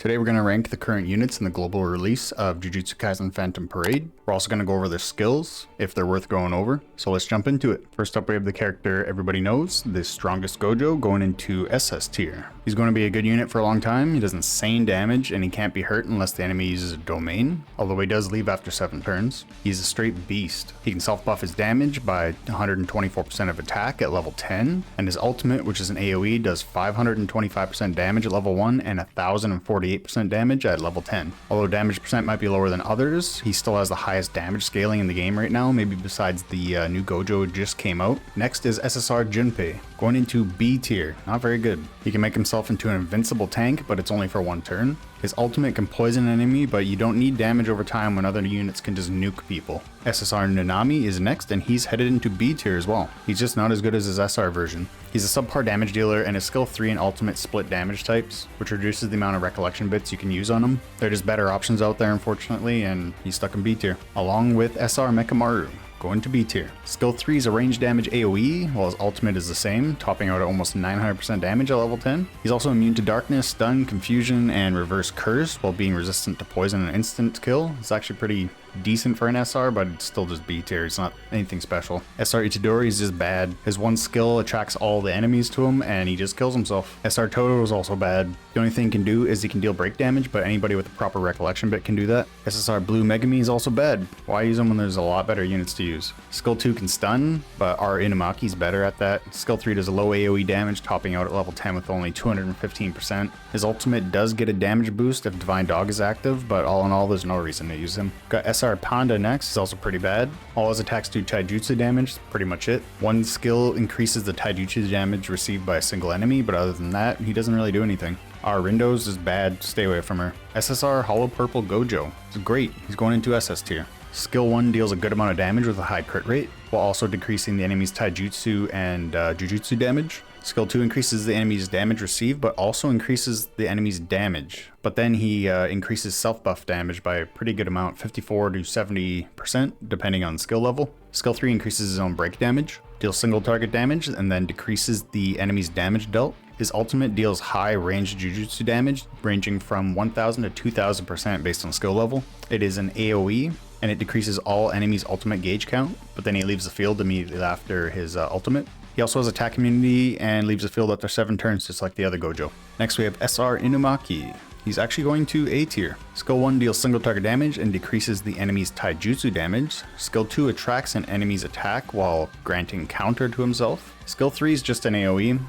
Today we're going to rank the current units in the global release of Jujutsu Kaisen Phantom Parade. We're also going to go over their skills, if they're worth going over. So let's jump into it. First up we have the character everybody knows, the strongest Gojo, going into SS tier. He's going to be a good unit for a long time. He does insane damage and he can't be hurt unless the enemy uses a domain, although he does leave after 7 turns. He's a straight beast. He can self-buff his damage by 124% of attack at level 10, and his ultimate, which is an AoE, does 525% damage at level 1 and 1048% damage at level 10. Although damage percent might be lower than others, he still has the highest damage scaling in the game right now, maybe besides the new Gojo just came out. Next is SSR Junpei, going into B tier. Not very good. He can make himself into an invincible tank, but it's only for 1 turn. His ultimate can poison an enemy, but you don't need damage over time when other units can just nuke people. SSR Nanami is next, and he's headed into B tier as well. He's just not as good as his SR version. He's a subpar damage dealer, and his skill 3 and ultimate split damage types, which reduces the amount of recollection bits you can use on him. There are just better options out there, unfortunately, and he's stuck in B tier. Along with SR Mekamaru, going to B tier. Skill 3 is a range damage AoE, while his ultimate is the same, topping out at almost 900% damage at level 10. He's also immune to darkness, stun, confusion, and reverse curse, while being resistant to poison and instant kill. It's actually pretty decent for an SR, but it's still just B tier. It's not anything special. SR Itadori is just bad. His one skill attracts all the enemies to him and he just kills himself. SR Todo is also bad. The only thing he can do is he can deal break damage, but anybody with a proper recollection bit can do that. SSR Blue Megami is also bad. Why use him when there's a lot better units to use? Skill 2 can stun, but our Inumaki is better at that. Skill 3 does a low AoE damage, topping out at level 10 with only 215%. His ultimate does get a damage boost if Divine Dog is active, but all in all there's no reason to use him. Got SR Panda next, is also pretty bad. All his attacks do taijutsu damage, pretty much it. One skill increases the taijutsu damage received by a single enemy, but other than that, he doesn't really do anything. Our Rindos is bad, stay away from her. SSR Hollow Purple Gojo is great, he's going into SS tier. Skill 1 deals a good amount of damage with a high crit rate, while also decreasing the enemy's taijutsu and jujutsu damage. Skill 2 increases the enemy's damage received, but also increases the enemy's damage. But then he increases self-buff damage by a pretty good amount, 54 to 70%, depending on skill level. Skill 3 increases his own break damage, deals single target damage, and then decreases the enemy's damage dealt. His ultimate deals high range jujutsu damage, ranging from 1000 to 2000% based on skill level. It is an AoE, and it decreases all enemies' ultimate gauge count, but then he leaves the field immediately after his ultimate. He also has attack immunity and leaves the field after 7 turns, just like the other Gojo. Next we have SR Inumaki. He's actually going to A tier. Skill 1 deals single target damage and decreases the enemy's taijutsu damage. Skill 2 attracts an enemy's attack while granting counter to himself. Skill 3 is just an AoE.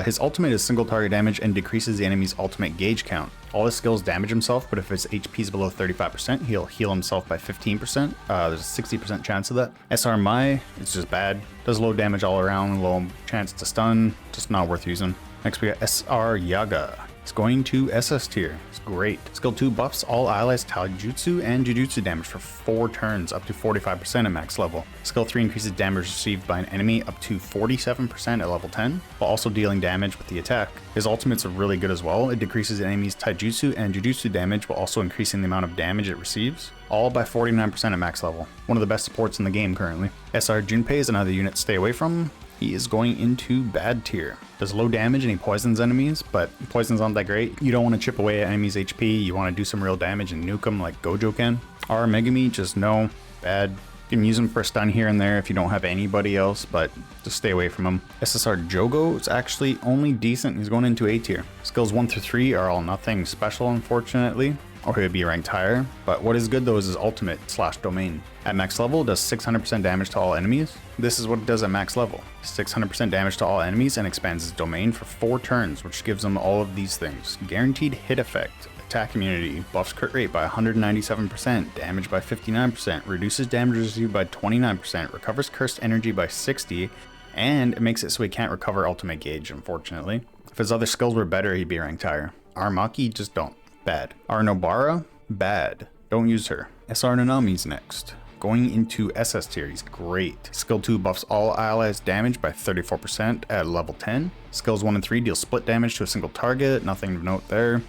His ultimate is single target damage and decreases the enemy's ultimate gauge count. All his skills damage himself, but if his HP is below 35%, he'll heal himself by 15%. There's a 60% chance of that. SR Mai, it's just bad. Does low damage all around, low chance to stun, just not worth using. Next we got SR Yaga. It's going to SS tier. It's great. Skill 2 buffs all allies taijutsu and jujutsu damage for 4 turns, up to 45% at max level. Skill 3 increases damage received by an enemy up to 47% at level 10, while also dealing damage with the attack. His ultimates are really good as well. It decreases the enemy's taijutsu and jujutsu damage while also increasing the amount of damage it receives, all by 49% at max level. One of the best supports in the game currently. SR Junpei is another unit to stay away from. He is going into bad tier. Does low damage and he poisons enemies, but poisons aren't that great. You don't want to chip away at enemies' HP, you want to do some real damage and nuke them like Gojo can. Our Megami, just no, bad. You can use him for a stun here and there if you don't have anybody else, but just stay away from him. SSR Jogo is actually only decent, he's going into A tier. Skills 1 through 3 are all nothing special, unfortunately, or he would be ranked higher, but what is good though is his ultimate / domain. At max level, it does 600% damage to all enemies. This is what it does at max level. 600% damage to all enemies and expands his domain for 4 turns, which gives him all of these things. Guaranteed hit effect, attack immunity, buffs crit rate by 197%, damage by 59%, reduces damage received by 29%, recovers cursed energy by 60%, and it makes it so he can't recover ultimate gauge, unfortunately. If his other skills were better, he'd be ranked higher. Our Maki, just don't. Bad. Our Nobara, bad. Don't use her. SR Nanami's next. Going into SS tier, he's great. Skill 2 buffs all allies damage by 34% at level 10. Skills 1 and 3 deal split damage to a single target, nothing to note there.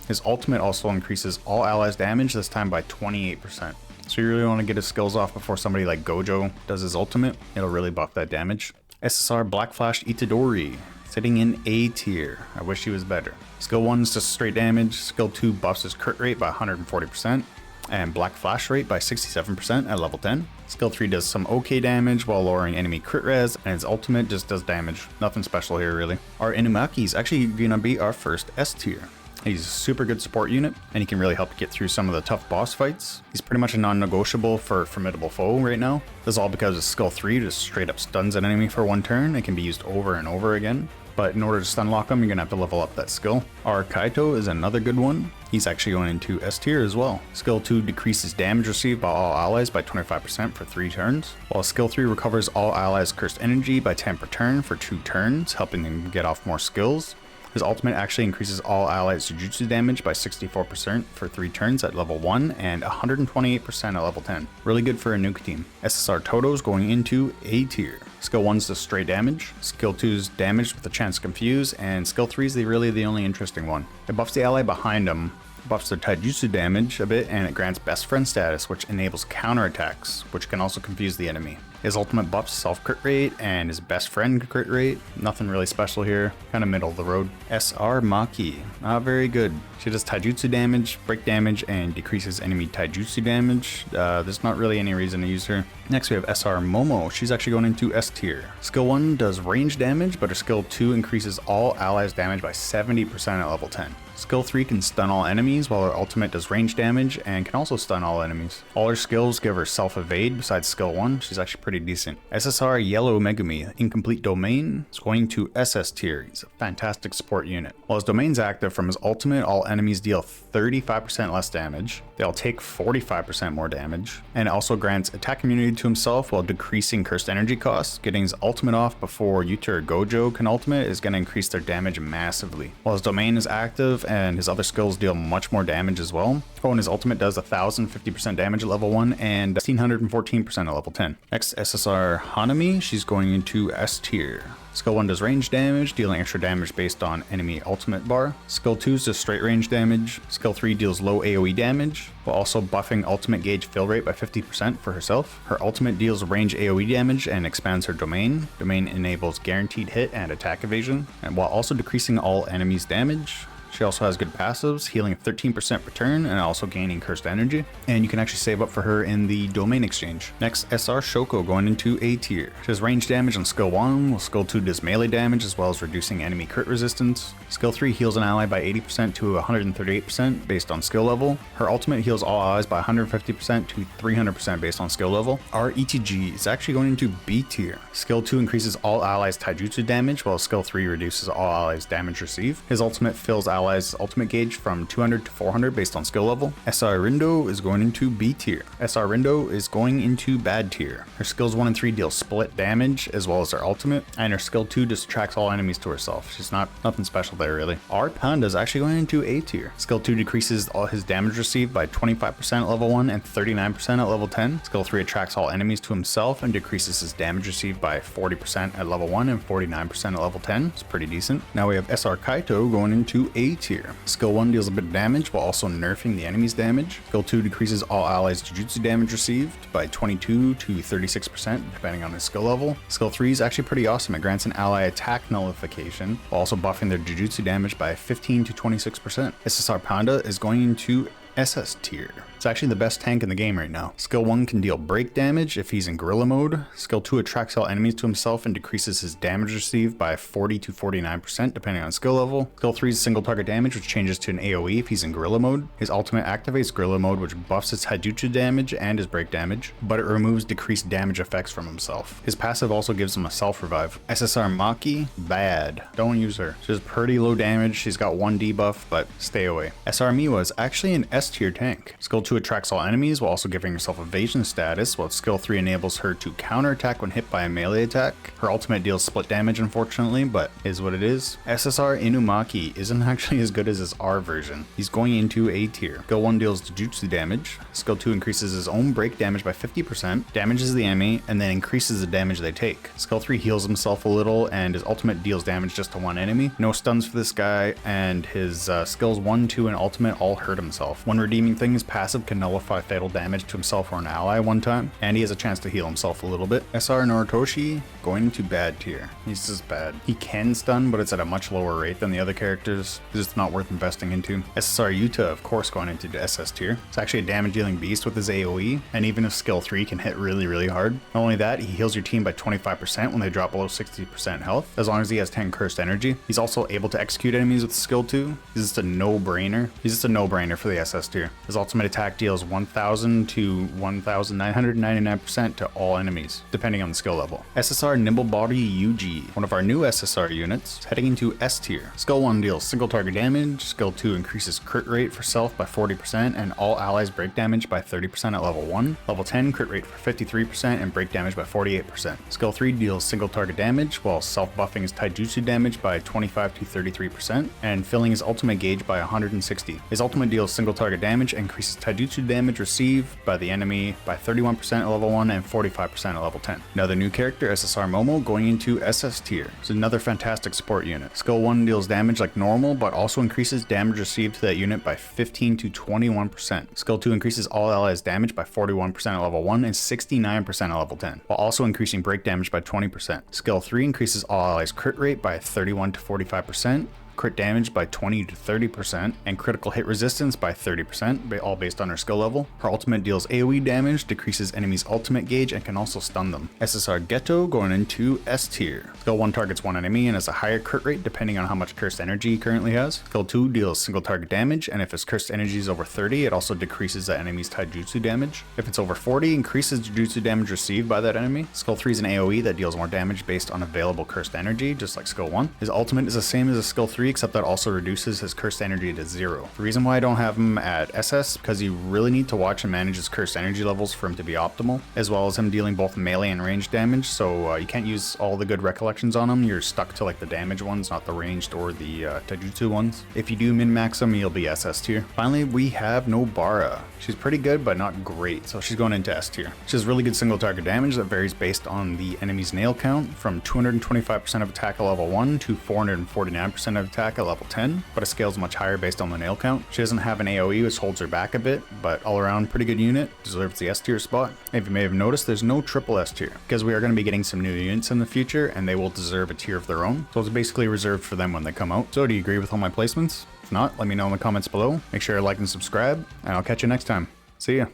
His ultimate also increases all allies damage, this time by 28%. So you really want to get his skills off before somebody like Gojo does his ultimate. It'll really buff that damage. SSR Black Flash Itadori. It's sitting in A tier. I wish he was better. Skill 1 is just straight damage. Skill 2 buffs his crit rate by 140%. And black flash rate by 67% at level 10. Skill 3 does some okay damage while lowering enemy crit res, and his ultimate just does damage. Nothing special here really. Our Inumaki is actually gonna be our first S tier. He's a super good support unit, and he can really help get through some of the tough boss fights. He's pretty much a non-negotiable for Formidable Foe right now. This is all because his skill 3 just straight up stuns an enemy for one turn. It can be used over and over again. But in order to stun lock him, you're gonna have to level up that skill. Our Kaito is another good one. He's actually going into S tier as well. Skill 2 decreases damage received by all allies by 25% for 3 turns, while Skill 3 recovers all allies' cursed energy by 10 per turn for 2 turns, helping them get off more skills. His ultimate actually increases all allies' Jujutsu damage by 64% for 3 turns at level 1 and 128% at level 10. Really good for a nuke team. SSR Todo is going into A tier. Skill 1's just straight damage, Skill 2's damage with a chance to confuse, and Skill 3's really the only interesting one. It buffs the ally behind him, buffs their taijutsu damage a bit, and it grants best friend status, which enables counterattacks, which can also confuse the enemy. His ultimate buffs self crit rate and his best friend crit rate. Nothing really special here, kind of middle of the road. SR Maki, not very good. She does taijutsu damage, break damage, and decreases enemy taijutsu damage. There's not really any reason to use her. Next we have SR Momo. She's actually going into S tier. Skill 1 does range damage, but her skill 2 increases all allies damage by 70% at level 10. Skill 3 can stun all enemies, while her ultimate does range damage and can also stun all enemies. All her skills give her self-evade besides skill 1. She's actually pretty decent. SSR Yellow Megumi, Incomplete Domain, is going to SS tier. He's a fantastic support unit. While his domain's active, from his ultimate, all enemies deal 35% less damage. They'll take 45% more damage, and it also grants attack immunity to himself while decreasing cursed energy costs. Getting his ultimate off before Yuta or Gojo can ultimate is going to increase their damage massively. While his domain is active and his other skills deal much more damage as well. Oh, and his ultimate does 1050% damage at level 1 and 1614% at level 10. Next, SSR Hanami, she's going into S tier. Skill 1 does range damage, dealing extra damage based on enemy ultimate bar. Skill 2 does straight range damage. Skill 3 deals low AoE damage, while also buffing ultimate gauge fill rate by 50% for herself. Her ultimate deals range AoE damage and expands her domain. Domain enables guaranteed hit and attack evasion, and while also decreasing all enemies' damage. She also has good passives, healing 13% per turn and also gaining cursed energy. And you can actually save up for her in the domain exchange. Next, SR Shoko going into A tier. She has range damage on skill 1, while skill 2 does melee damage as well as reducing enemy crit resistance. Skill 3 heals an ally by 80% to 138% based on skill level. Her ultimate heals all allies by 150% to 300% based on skill level. Our ETG is actually going into B tier. Skill 2 increases all allies taijutsu damage, while skill 3 reduces all allies damage received. His ultimate fills allies ultimate gauge from 200 to 400 based on skill level. SR Rindo is going into B tier. SR Rindo is going into bad tier. Her skills 1 and 3 deal split damage as well as her ultimate, and her skill 2 just attracts all enemies to herself. She's nothing special there really. Our Panda is actually going into A tier. Skill 2 decreases all his damage received by 25% at level 1 and 39% at level 10. Skill 3 attracts all enemies to himself and decreases his damage received by 40% at level 1 and 49% at level 10. It's pretty decent. Now we have SR Kaito going into A tier. Skill 1 deals a bit of damage while also nerfing the enemy's damage. Skill 2 decreases all allies' Jujutsu damage received by 22 to 36% depending on his skill level. Skill 3 is actually pretty awesome. It grants an ally attack nullification while also buffing their Jujutsu damage by 15 to 26%. SSR Panda is going into SS tier. It's actually the best tank in the game right now. Skill 1 can deal break damage if he's in gorilla mode. Skill 2 attracts all enemies to himself and decreases his damage received by 40 to 49% depending on skill level. Skill 3 is single target damage, which changes to an AoE if he's in gorilla mode. His ultimate activates gorilla mode, which buffs his taijutsu damage and his break damage, but it removes decreased damage effects from himself. His passive also gives him a self revive. SSR Maki, bad. Don't use her. She's pretty low damage. She's got 1 debuff, but stay away. SR Miwa is actually an S tier tank. Skill 2 attracts all enemies while also giving herself evasion status, while skill 3 enables her to counterattack when hit by a melee attack. Her ultimate deals split damage unfortunately, but is what it is. SSR Inumaki isn't actually as good as his R version. He's going into A tier. Skill 1 deals Jujutsu damage. Skill 2 increases his own break damage by 50%, damages the enemy, and then increases the damage they take. Skill 3 heals himself a little, and his ultimate deals damage just to one enemy. No stuns for this guy, and his skills 1, 2, and ultimate all hurt himself. When redeeming things, passive passive can nullify fatal damage to himself or an ally one time, and he has a chance to heal himself a little bit. SR Noritoshi, going into bad tier. He's just bad. He can stun, but it's at a much lower rate than the other characters. It's just not worth investing into. SSR Yuta, of course, going into the SS tier. It's actually a damage dealing beast with his AoE, and even if skill 3 can hit really hard. Not only that, he heals your team by 25% when they drop below 60% health, as long as he has 10 cursed energy. He's also able to execute enemies with skill 2. He's just a no-brainer. He's just a no-brainer for the SS tier. His ultimate attack deals 1000 to 1999% to all enemies, depending on the skill level. SSR Nimble Body Yuji, one of our new SSR units, heading into S tier. Skill 1 deals single target damage, skill 2 increases crit rate for self by 40% and all allies break damage by 30% at level 1. Level 10 crit rate for 53% and break damage by 48%. Skill 3 deals single target damage while self buffing his taijutsu damage by 25 to 33% and filling his ultimate gauge by 160. His ultimate deals single target damage and increases taijutsu damage received by the enemy by 31% at level 1 and 45% at level 10. Another new character, SSR Momo, going into SS tier. It's another fantastic support unit. Skill 1 deals damage like normal, but also increases damage received to that unit by 15 to 21%. Skill 2 increases all allies damage by 41% at level 1 and 69% at level 10, while also increasing break damage by 20%. Skill 3 increases all allies crit rate by 31 to 45%, crit damage by 20 to 30%, and critical hit resistance by 30%, all based on her skill level. Her ultimate deals AoE damage, decreases enemies' ultimate gauge, and can also stun them. SSR Geto going into S tier. Skill 1 targets one enemy and has a higher crit rate depending on how much cursed energy he currently has. Skill 2 deals single target damage, and if his cursed energy is over 30, it also decreases the enemy's taijutsu damage. If it's over 40, increases jujutsu damage received by that enemy. Skill 3 is an AoE that deals more damage based on available cursed energy, just like skill 1. His ultimate is the same as a skill 3, except that also reduces his cursed energy to 0. The reason why I don't have him at SS, because you really need to watch and manage his cursed energy levels for him to be optimal, as well as him dealing both melee and ranged damage, so you can't use all the good recollections on him. You're stuck to like the damage ones, not the ranged or the taijutsu ones. If you do min-max him, you'll be SS tier. Finally, we have Nobara. She's pretty good, but not great, so she's going into S tier. She has really good single target damage that varies based on the enemy's nail count, from 225% of attack at level 1 to 449% of attack at level 10, but it scales much higher based on the nail count. She doesn't have an AoE, which holds her back a bit, but all around pretty good unit, deserves the S tier spot. If you may have noticed, there's no triple S tier, because we are going to be getting some new units in the future, and they will deserve a tier of their own, so it's basically reserved for them when they come out. So do you agree with all my placements? If not, let me know in the comments below. Make sure to like and subscribe, and I'll catch you next time. See ya.